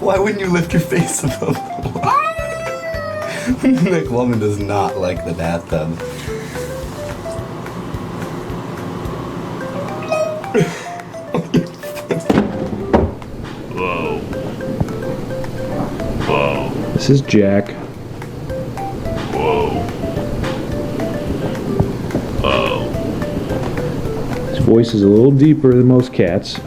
Why wouldn't you lift your face above the water? That woman does not like the bathtub. Whoa. Whoa. This is Jack. Whoa. Whoa. His voice is a little deeper than most cats.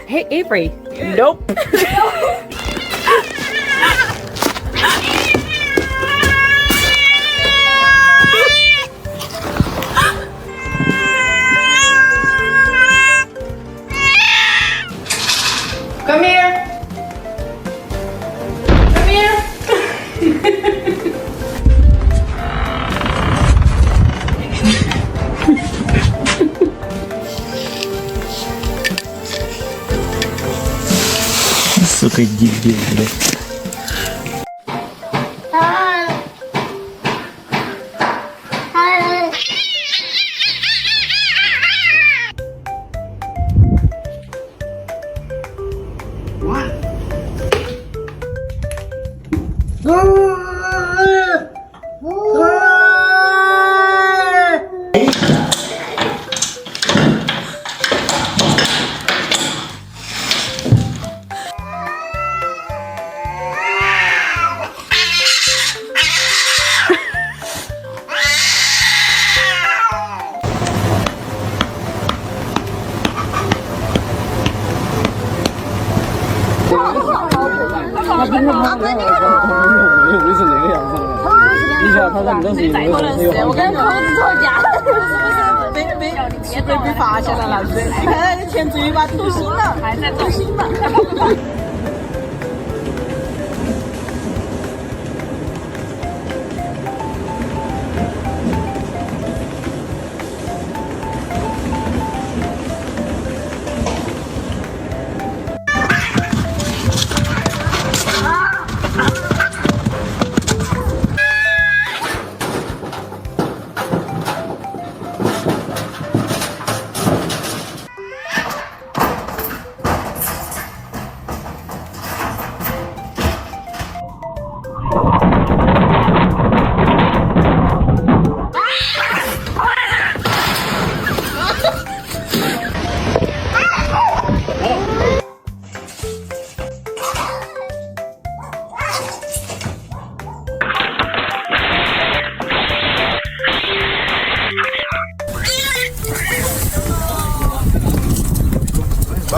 Hey, Avery. Nope. Come here. Come here. Сука, дебил, блядь.我跟猴子吵架，被发现了，老师，你看那前嘴巴堵心了，还在堵心了。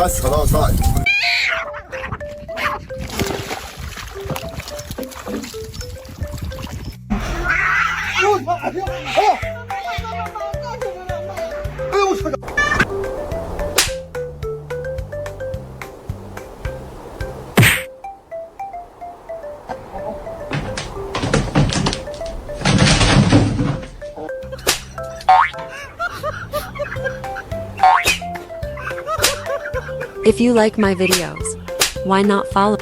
خلاص راح. If you like my videos, why not follow?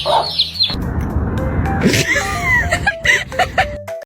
Oh.